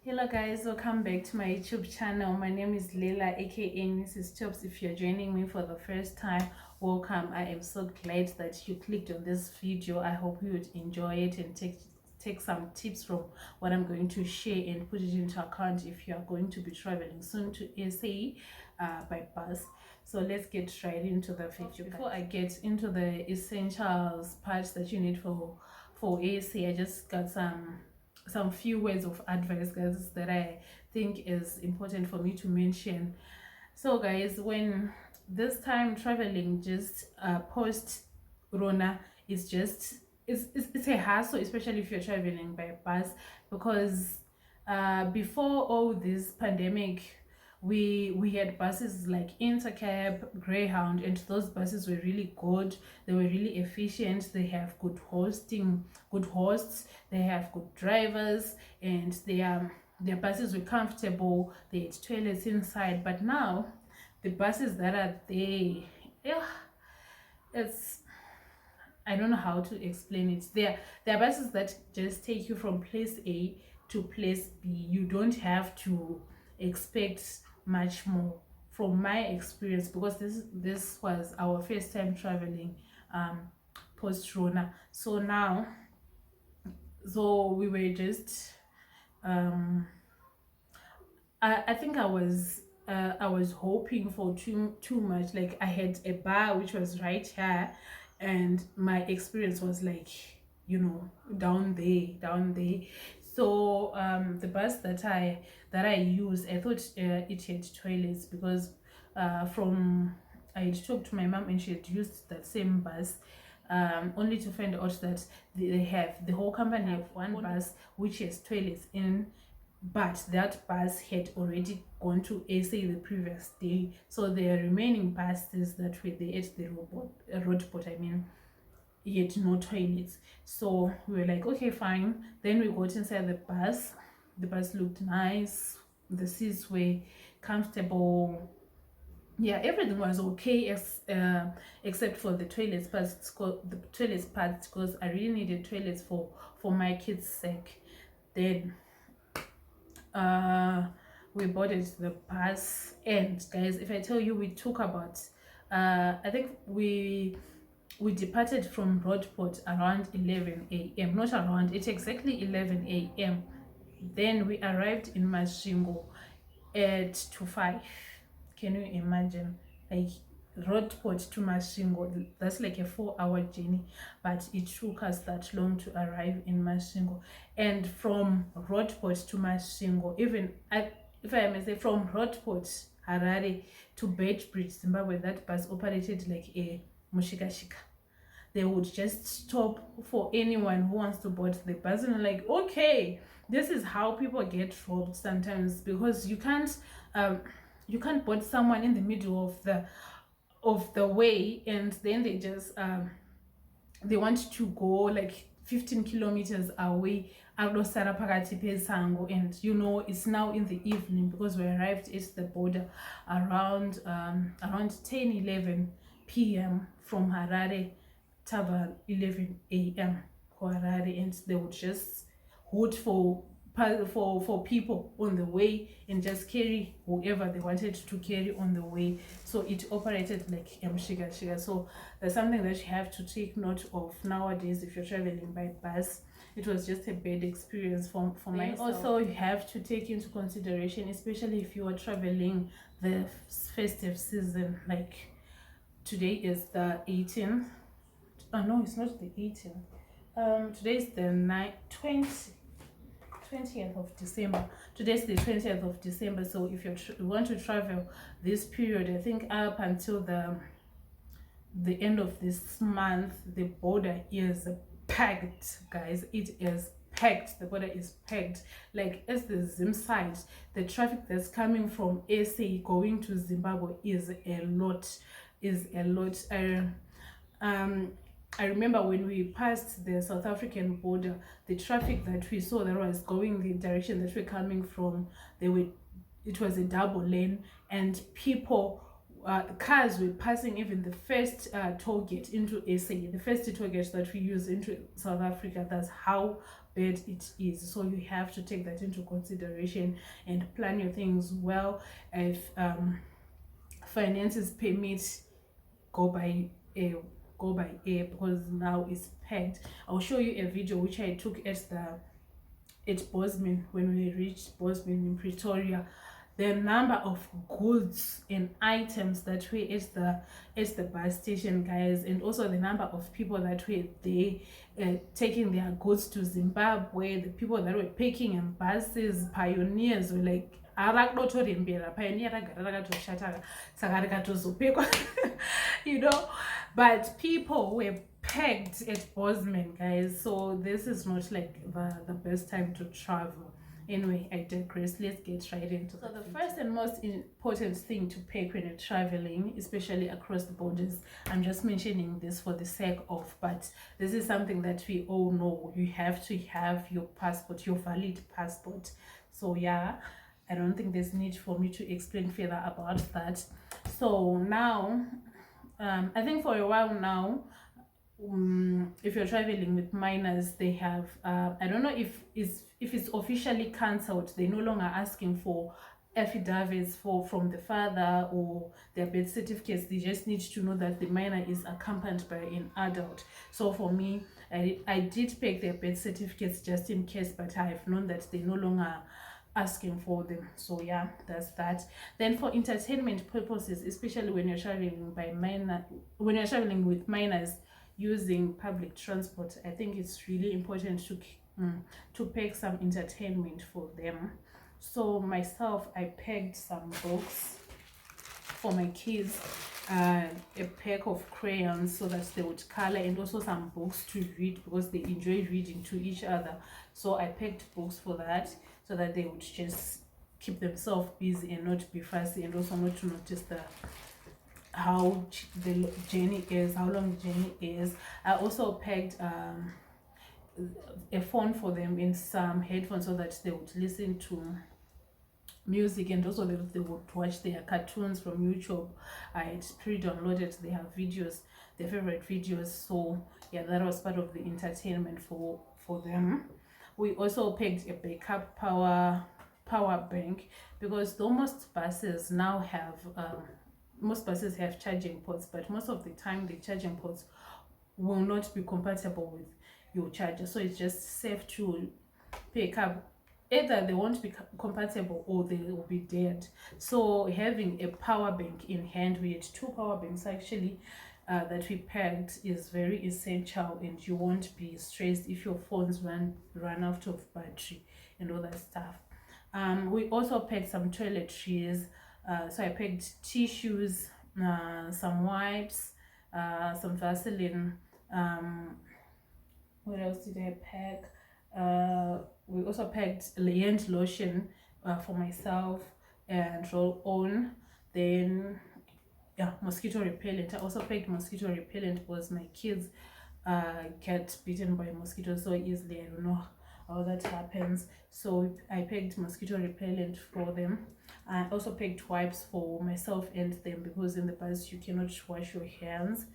Hello guys, welcome back to my YouTube channel. My name is Leila aka Mrs. Chops. If you're joining me for the first time, welcome. I am so glad that you clicked on this video. I hope you would enjoy it and take some tips from what I'm going to share and put it into account if you are going to be traveling soon to SA by bus. So let's get right into the video. Before I get into the essentials parts that you need for SA, I just got some few words of advice, guys, that I think is important for me to mention. So guys, when this time traveling just post Rona is just it's a hassle, especially if you're traveling by bus, because before all this pandemic we had buses like Intercab, Greyhound, and those buses were really good. They were really efficient. They have good hosts, they have good drivers, and their buses were comfortable. They had toilets inside. But now the buses that are there, yeah, it's, I don't know how to explain it. There are buses that just take you from place A to place B. You don't have to expect much more, from my experience, because this was our first time traveling post Rona. So now, so we were just I think I was hoping for too much. Like, I had a bar which was right here, and my experience was like, down there. So the bus that I used, I thought it had toilets, because from I had talked to my mom and she had used that same bus, only to find out that the whole company have one bus which has toilets in, but that bus had already gone to SA the previous day. So the remaining buses that were there at the road port, I mean, he had no toilets. So we were like, okay, fine. Then we got inside the bus. The bus looked nice, the seats were comfortable, yeah, everything was okay, except for the toilets part, because I really needed toilets for my kids' sake. Then we boarded the bus, and guys, if I tell you, we took about I think we departed from Roadport around 11 a.m. Not around, it's exactly 11 a.m. Then we arrived in Masvingo at 5. Can you imagine? Like, Roadport to Masvingo, that's like a 4-hour journey, but it took us that long to arrive in Masvingo. And from Roadport to Masvingo, if I may say, from Roadport Harare to Beitbridge, Zimbabwe, that bus operated like a mushikashika. They would just stop for anyone who wants to board the bus, and I'm like, okay, this is how people get robbed sometimes, because you can't board someone in the middle of the way, and then they just they want to go like 15 kilometers away, and it's now in the evening, because we arrived at the border around 10-11 p.m. from Harare, Tava 11 a.m. for Harare, and they would just hold for people on the way and just carry whoever they wanted to carry on the way. So it operated like shiga. So that's something that you have to take note of nowadays if you're traveling by bus. It was just a bad experience for myself. Also, you have to take into consideration, especially if you are traveling the festive season, like today is the 18th. Oh no, it's not the 18th. Today is the 20th of December. Today's the 20th of December. So if you want to travel this period, I think up until the end of this month, the border is packed, guys. It is packed. The border is packed. Like, as the Zim side, the traffic that's coming from SA going to Zimbabwe is a lot. I remember when we passed the South African border, the traffic that we saw that was going the direction that we're coming from, it was a double lane, and cars were passing even the first toll gate into SA, the first toll gate that we use into South Africa. That's how bad it is. So you have to take that into consideration and plan your things well. If finances permit, go by air, because now it's packed. I'll show you a video which I took at Bosman when we reached Bosman in Pretoria. The number of goods and items that were at the bus station, guys, and also the number of people that were there taking their goods to Zimbabwe. The people that were picking in buses, pioneers were like you know, but people were packed at Bosman, guys. So this is not like the best time to travel. Anyway, I digress. Let's get right into it. So the first and most important thing to pack when you're traveling, especially across the borders, I'm just mentioning this for the sake of, but this is something that we all know. You have to have your passport, your valid passport. So yeah, I don't think there's need for me to explain further about that. So now, I think for a while now, if you're traveling with minors, they have I don't know if it's officially cancelled. They're no longer asking for affidavits from the father or their birth certificates. They just need to know that the minor is accompanied by an adult. So for me, I did pack their birth certificates just in case, but I've known that they're no longer asking for them. So yeah, that's that. Then for entertainment purposes, especially when you're traveling with minors using public transport, I think it's really important to pack some entertainment for them. So myself, I packed some books for my kids, a pack of crayons so that they would color, and also some books to read because they enjoy reading to each other. So I packed books for that so that they would just keep themselves busy and not be fussy, and also not to notice how the journey is, how long the journey is. I also packed a phone for them and some headphones so that they would listen to music, and also they would watch their cartoons from YouTube. I had pre-downloaded their videos, their favorite videos. So yeah, that was part of the entertainment for them. We also packed a backup power bank, because though most buses now have charging ports, but most of the time the charging ports will not be compatible with your charger. So it's just safe to pick up. Either they won't be compatible or they will be dead. So having a power bank in hand, we had 2 power banks actually that we packed, is very essential, and you won't be stressed if your phones run out of battery and all that stuff. We also packed some toiletries. So I packed tissues, some wipes, some Vaseline. What else did I pack? We also packed hand lotion for myself and roll on. Then yeah, mosquito repellent. I also packed mosquito repellent because my kids get bitten by mosquitoes so easily. I don't know how that happens. So I packed mosquito repellent for them. I also packed wipes for myself and them, because in the bus you cannot wash your hands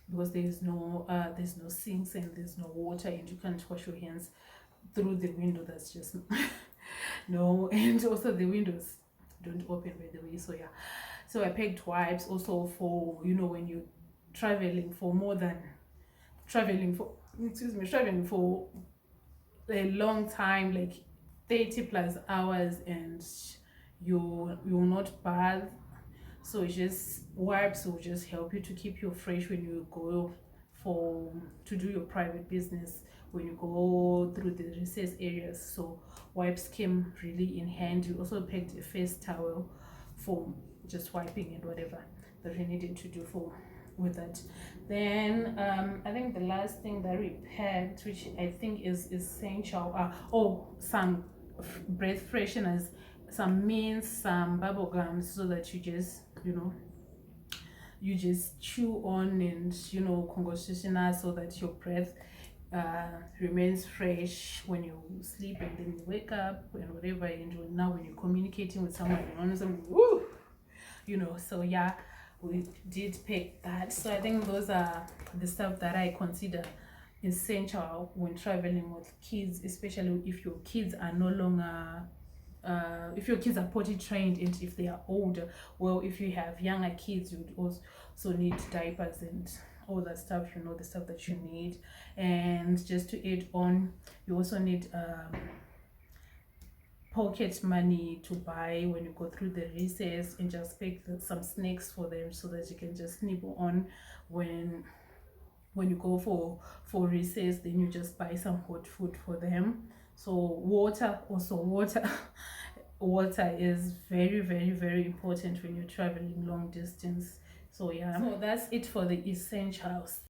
because there's no sinks and there's no water, and you can't wash your hands through the window. That's just no. And also the windows don't open, by the way. So yeah, so I packed wipes also for, when you're traveling for a long time, like 30 plus hours, and you will not bath. So just wipes will just help you to keep you fresh when you go to do your private business, when you go through the recess areas. So wipes came really in hand. You also packed a face towel for just wiping and whatever that we needed to do with that. Then I think the last thing that we packed, which I think is essential, some breath fresheners, some mints, some bubble gums, so that you just chew on and congoshishina, so that your breath remains fresh when you sleep, and then you wake up and whatever. And now when you're communicating with someone, woo, so yeah, we did pick that. So I think those are the stuff that I consider essential when traveling with kids, especially if your kids are no longer if your kids are potty trained and if they are older. Well, if you have younger kids, you would also need diapers and all that stuff, you know, the stuff that you need. And just to add on, you also need pocket money to buy when you go through the recess, and just pick some snacks for them so that you can just nibble on when you go for recess. Then you just buy some hot food for them. So water, also water. Water is very, very, very important when you're traveling long distance. So yeah, so that's it for the essentials.